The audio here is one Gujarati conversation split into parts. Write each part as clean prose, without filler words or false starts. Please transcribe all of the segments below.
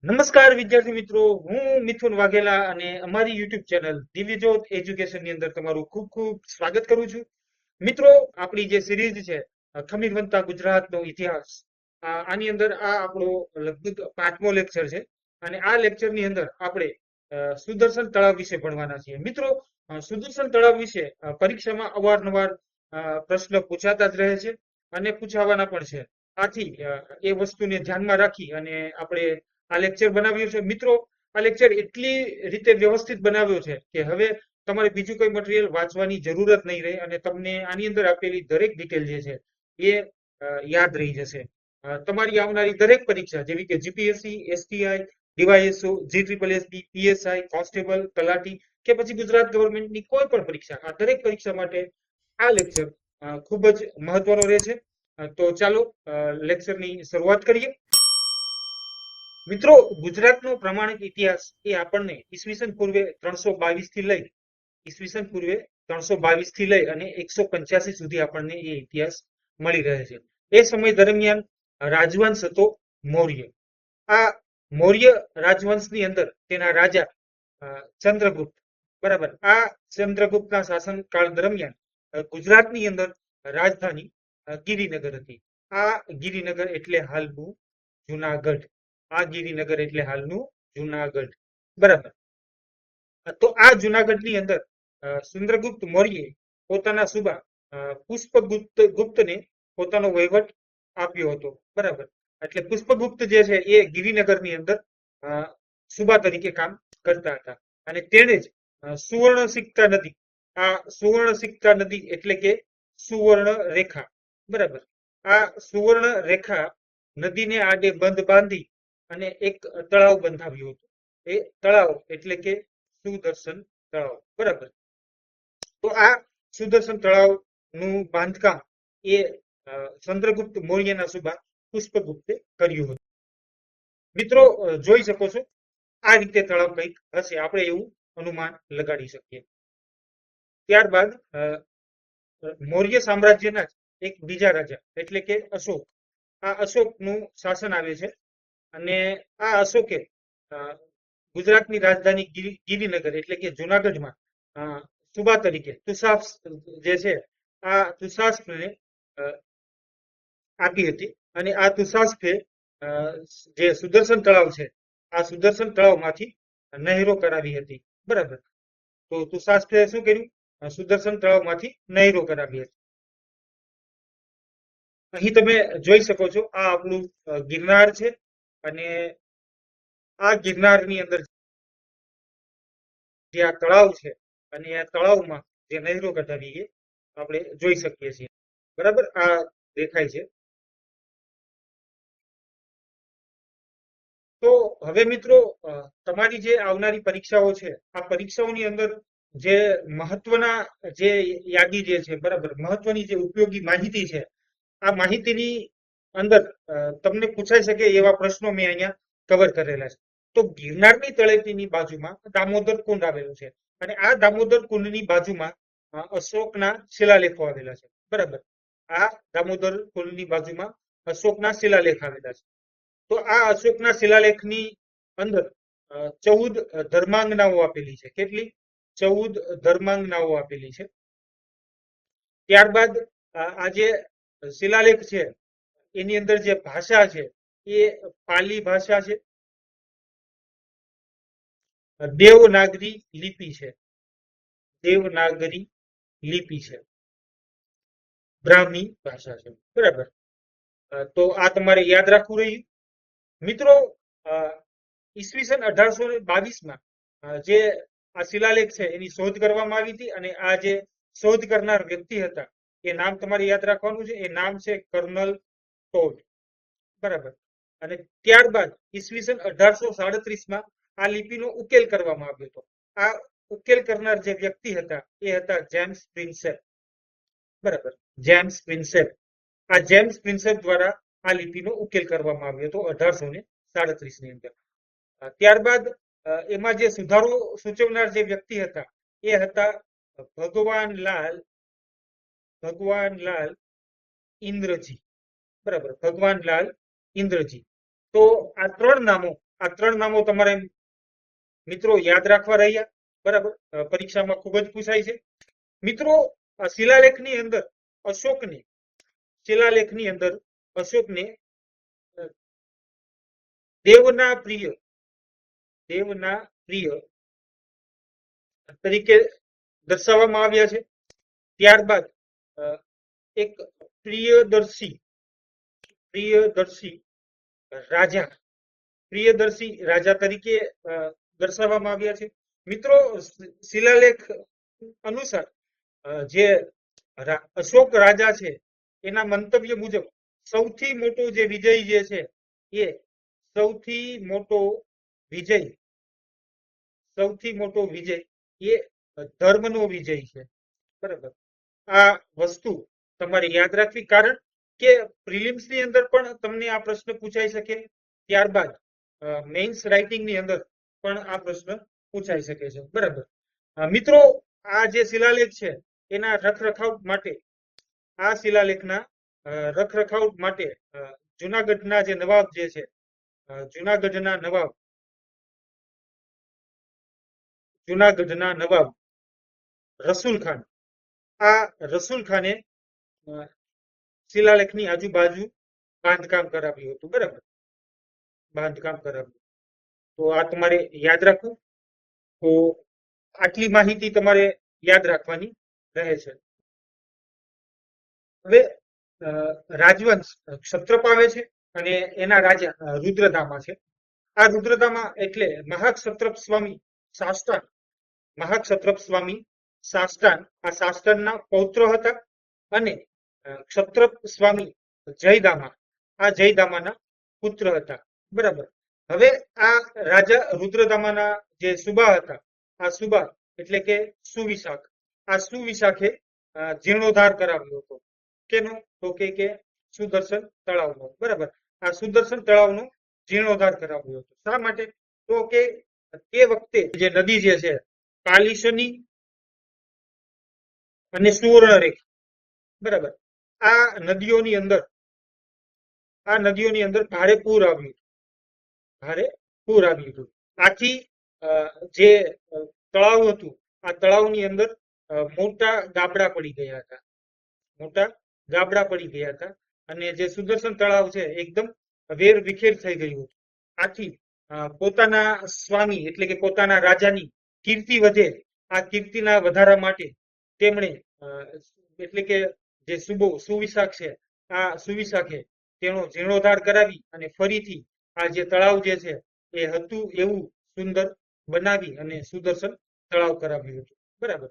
નમસ્કાર વિદ્યાર્થી મિત્રો, હું મિથુન વાઘેલા અને અમારી યુટ્યુબ ચેનલ દિવ્યજ્યોત એજ્યુકેશન ની અંદર તમારું ખૂબ ખૂબ સ્વાગત કરું છું. મિત્રો, આપણી જે સિરીઝ છે ખમીર બનતા ગુજરાતનો ઇતિહાસ, આની અંદર આ આપણો લગભગ 5મો લેક્ચર છે અને આ લેક્ચર ની અંદર આપણે સુદર્શન તળાવ વિશે ભણવાના છીએ. મિત્રો, સુદર્શન તળાવ વિશે પરીક્ષામાં અવારનવાર પ્રશ્ન પૂછાતા જ રહે છે અને પૂછાવાના પણ છે. આથી એ વસ્તુને ધ્યાનમાં રાખી અને આપણે આ લેક્ચર બનાવ્યું છે. મિત્રો, આ લેક્ચર એટલી રીતે વ્યવસ્થિત બનાવ્યો છે કે હવે તમારે બીજું કોઈ મટીરિયલ વાંચવાની જરૂરત નહીં રહે અને તમને આની અંદર આપેલી દરેક ડિટેલ જે છે એ યાદ રહી જશે. તમારી આવનારી દરેક પરીક્ષા જેવી કે જીપીએસસી, એસટીઆઈ, ડીવાયએસઓ, જીટ્રિપલએસબી, પીએસઆઈ, કોન્સ્ટેબલ, તલાટી કે પછી ગુજરાત ગવર્મેન્ટની કોઈ પણ પરીક્ષા, આ દરેક પરીક્ષા માટે આ લેક્ચર ખૂબ જ મહત્વનો રહેશે. તો ચાલો લેક્ચરની શરૂઆત કરીએ. મિત્રો, ગુજરાતનો પ્રમાણિક ઇતિહાસ એ આપણને ઈસવીસન પૂર્વે 322 થી લઈ અને 185 સુધી આપણને એ ઇતિહાસ મળી રહે છે. એ સમય દરમિયાન રાજવંશ હતો મૌર્ય. આ મૌર્ય રાજવંશની અંદર તેના રાજા ચંદ્રગુપ્ત, બરાબર, આ ચંદ્રગુપ્તના શાસનકાળ દરમિયાન ગુજરાતની અંદર રાજધાની ગિરિનગર હતી. આ ગિરિનગર એટલે હાલનું જુનાગઢ. બરાબર. તો આ જુનાગઢની અંદર ચંદ્રગુપ્ત મૌર્ય પોતાના સુબા પુષ્પગુપ્તને પોતાનો વહીવટ આપ્યો હતો. બરાબર. એટલે પુષ્પગુપ્ત જે છે એ ગિરિનગરની અંદર સુબા તરીકે કામ કરતા હતા અને તેણે જ સુવર્ણ સિક્કા નદી, આ સુવર્ણ સિક્કા નદી એટલે કે સુવર્ણ રેખા, બરાબર, આ સુવર્ણ રેખા નદીને આડે બંધ બાંધી અને એક તળાવ બંધાવ્યું હતું. એ તળાવ એટલે કે સુદર્શન તળાવ. બરાબર. તો આ સુદર્શન તળાવનું બાંધકામ એ ચંદ્રગુપ્ત મૌર્યના સુબા પુષ્પગુપ્તે કર્યું હતું. મિત્રો, જોઈ શકો છો આ રીતે તળાવ કંઈક હશે, આપણે એવું અનુમાન લગાડી શકીએ. ત્યારબાદ મૌર્ય સામ્રાજ્યના એક બીજા રાજા એટલે કે અશોક, આ અશોકનું શાસન આવે છે અને આ અશોકે ગુજરાતની રાજધાની ગિરિનગર એટલે કે જુનાગઢમાં સુબા તરીકે તુષાફ જે છે આ તુષાફને આપી હતી અને આ તુષાફે જે સુદર્શન તળાવ છે આ સુદર્શન તળાવમાંથી નહેરો કરાવી હતી. બરાબર. તો તુષાફે શું કર્યું? સુદર્શન તળાવમાંથી નહેરો કરાવી હતી. અહીં તમે જોઈ શકો છો આ આપણું ગિરનાર છે અને આ ગિરનારની અંદર જે આ તળાવ છે અને આ તળાવમાં જે નહેરો કઢાવી એ આપણે જોઈ શકીએ છીએ. બરાબર, આ દેખાય છે. તો હવે મિત્રો, તમારી જે આવનારી પરીક્ષાઓ છે આ પરીક્ષાઓની અંદર જે મહત્વના જે યાદી જે છે, બરાબર, મહત્વની જે ઉપયોગી માહિતી છે આ માહિતીની અંદર તમને પૂછાઈ શકે એવા પ્રશ્નો મેં અહીંયા કવર કરેલા છે. તો ગિરનારની તળેટીની બાજુમાં દામોદર કુંડ આવેલું છે અને આ દામોદર કુંડની બાજુમાં અશોકના શિલાલેખો આવેલા છે. બરાબર. આ દામોદર કુંડની બાજુમાં અશોકના શિલાલેખ આવેલા છે. તો આ અશોકના શિલાલેખની અંદર 14 ધર્માંગનાઓ આપેલી છે. કેટલી? 14 ધર્માંગનાઓ આપેલી છે. ત્યારબાદ આ જે શિલાલેખ છે એની અંદર જે ભાષા છે એ પાલી ભાષા છે, દેવનાગરી લિપિ છે, દેવનાગરી લિપિ છે, બ્રાહ્મી ભાષા છે. બરાબર. તો આ તમારે યાદ રાખવું રહ્યું. મિત્રો, ઈસવીસન 1822માં જે આ શિલાલેખ છે એની શોધ કરવામાં આવી હતી અને આ જે શોધ કરનાર વ્યક્તિ હતા એ નામ તમારે યાદ રાખવાનું છે. એ નામ છે કર્નલ ટોડ. બરાબર. અને ત્યારબાદ ઈસવીસન 1837માં આ લિપિનો ઉકેલ કરવામાં આવ્યો હતો. આ ઉકેલ કરનાર જે વ્યક્તિ હતા એ હતા જેમ્સ પ્રિન્સેપ. બરાબર, જેમ્સ પ્રિન્સેપ. આ જેમ્સ પ્રિન્સેપ દ્વારા આ લિપિનો ઉકેલ કરવામાં આવ્યો હતો 1837ની અંદર. ત્યારબાદ એમાં જે સુધારો સૂચવનાર જે વ્યક્તિ હતા એ હતા ભગવાનલાલ ઇન્દ્રજી. બરાબર, ભગવાનલાલ ઇન્દ્રજી. તો આ ત્રણ નામો આ 3 નામો તમારે મિત્રો યાદ રાખવા રહ્યા. બરાબર, પરીક્ષામાં ખૂબ જ પૂછાય છે. મિત્રો, શિલાલેખની અંદર અશોકને શિલાલેખની અંદર અશોકને દેવના પ્રિય તરીકે દર્શાવવામાં આવ્યા છે. ત્યારબાદ એક પ્રિયદર્શી રાજા તરીકે દર્શાવવામાં આવ્યા છે. મિત્રો, શિલાલેખ અનુસાર જે અશોક રાજા છે એના મંતવ્ય મુજબ સૌથી મોટો જે વિજય જે છે એ સૌથી મોટો વિજય એ ધર્મનો વિજય છે. બરાબર, આ વસ્તુ તમારે યાદ રાખવી, કારણ કે પ્રિલિમ્સ ની અંદર પણ તમને આ પ્રશ્ન પૂછાઈ શકે. ત્યારબાદ મેઇન્સ રાઇટિંગ ની અંદર પણ આ પ્રશ્ન પૂછાઈ શકે છે. બરાબર, મિત્રો, આ જે શિલાલેખ છે એના રખરખાવ માટે જુનાગઢના જે નવાબ જે છે, જુનાગઢના નવાબ રસુલ ખાન, આ રસુલ ખાને શિલાલેખની આજુબાજુ બાંધકામ કરાવ્યું હતું. બરાબર, તો આ તમારે યાદ રાખવું. તો આટલી માહિતી તમારે યાદ રાખવાની રહે છે. હવે રાજવંશ ક્ષત્રપ આવે છે અને એના રાજા રુદ્રદામા છે. આ રુદ્રદામા એટલે મહાક્ષત્રપ સ્વામી સાષ્ટાન આ સાષ્ટાનના પૌત્ર હતા અને ક્ષત્રપ સ્વામી જયદામા આ જયદામાના પુત્ર હતા. બરાબર, હવે આ રાજા રુદ્રદામાના જે સુબા હતા, આ સુબા એટલે કે સુવિશાખ, આ સુવિશાખે જીર્ણોદ્ધાર કરાવ્યો હતો. કેનો? તો કે સુદર્શન તળાવનો. બરાબર, આ સુદર્શન તળાવનો જીર્ણોદ્ધાર કરાવ્યો હતો. શા માટે? તો કે તે વખતે જે નદી જે છે કાલિશની અને સુવર્ણરેખા, બરાબર, આ નદીઓની અંદર ભારે પૂર આવ્યું હતું. આથી જે તળાવ હતું, આ તળાવની અંદર મોટા ગાબડા પડી ગયા હતા અને જે સુદર્શન તળાવ છે એકદમ વેર વિખેર થઈ ગયું હતું. આથી પોતાના સ્વામી એટલે કે પોતાના રાજાની કીર્તિ વધે, આ કીર્તિના વધારા માટે તેમણે એટલે કે જે સુવિશાખ છે, આ સુવિશાખે તેનો જીર્ણોદ્ધાર કરાવી અને ફરીથી આ જે તળાવ જે છે એ હતું એવું સુંદર બનાવી અને સુદર્શન તળાવ કરાવ્યું હતું. બરાબર,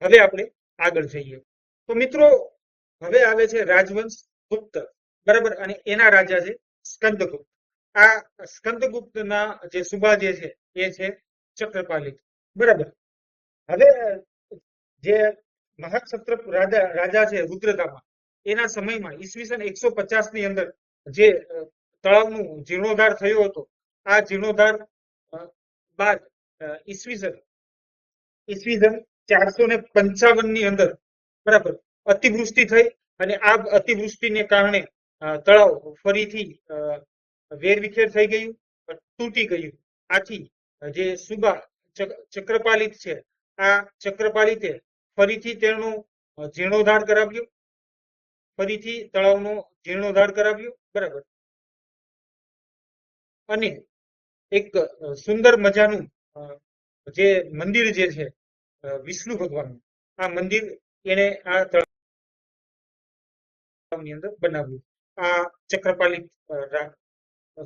હવે આપણે આગળ જઈએ. તો મિત્રો, હવે આવે છે રાજવંશ ગુપ્ત. બરાબર, અને એના રાજા છે સ્કંદગુપ્ત. આ સ્કંદગુપ્તના જે સુબા જે છે એ છે ચક્રપાલિત. બરાબર, હવે જે મહાક્ષત્રપ રાજા છે રુદ્રદામા, એના સમયમાં ઈસવીસન 150 ની અંદર જે તળાવનું જીર્ણોદ્ધાર થયો હતો, આ જીર્ણોદ્ધાર બાદ ઈસવીસન 455 ની અંદર, બરાબર, અતિવૃષ્ટિ થઈ અને આ અતિવૃષ્ટિને કારણે તળાવ ફરીથી વેરવિખેર થઈ ગયું, તૂટી ગયું. આથી જે સુબા ચક્રપાલિત છે, આ ચક્રપાલિતે ફરીથી તેનો જીર્ણોદ્ધાર કરાવ્યો, બરાબર, અને એક સુંદર મજાનું જે મંદિર જે છે વિષ્ણુ ભગવાન, આ મંદિર એને આ તળાવની અંદર બનાવ્યું. આ ચક્રપાલિત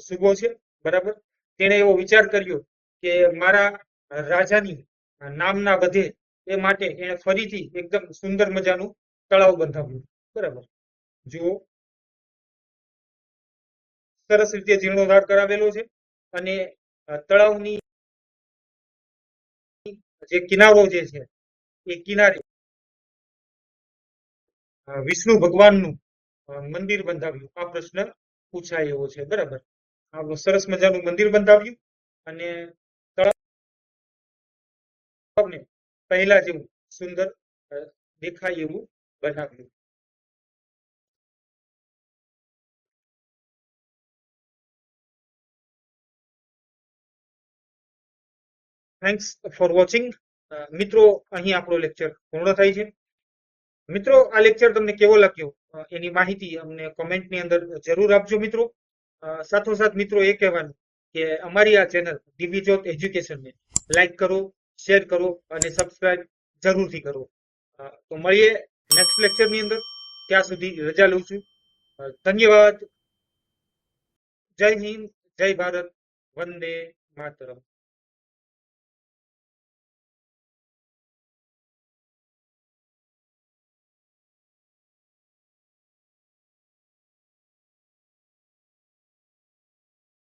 સુબો છે. બરાબર, તેણે એવો વિચાર કર્યો કે મારા રાજાની નામના વધે એ માટે એને ફરીથી એકદમ સુંદર મજાનું તળાવ બંધાવ્યું. બરાબર, જુઓ, સરસ રીતે જીર્ણોદ્ધાર કરાવેલો છે અને તળાવની જે કિનારો જે છે એ કિનારે વિષ્ણુ ભગવાનનું મંદિર બંધાવ્યું. આ પ્રશ્ન પૂછાય એવો છે. બરાબર, આ સરસ મજાનું મંદિર બંધાવ્યું અને તળાવને પહેલા જેવું સુંદર દેખાય એવું બનાવ્યું. Thanks for watching. મિત્રો, અહીં આપણો લેક્ચર પૂર્ણ થાય છે. મિત્રો, આ લેક્ચર તમને કેવો લાગ્યો એની માહિતી અમને કોમેન્ટની અંદર જરૂર આપજો મિત્રો. સાથોસાથ મિત્રો એ કહેવાનું કે અમારી આ ચેનલ ડીવી જોત એજ્યુકેશનને લાઈક કરો, શેર કરો અને સબસ્ક્રાઇબ જરૂરથી કરો. તો મળીએ નેક્સ્ટ લેક્ચરની અંદર. ત્યાં સુધી રજા લઉં છું. ધન્યવાદ. જય હિન્દ, જય ભારત, વંદે માતરમ.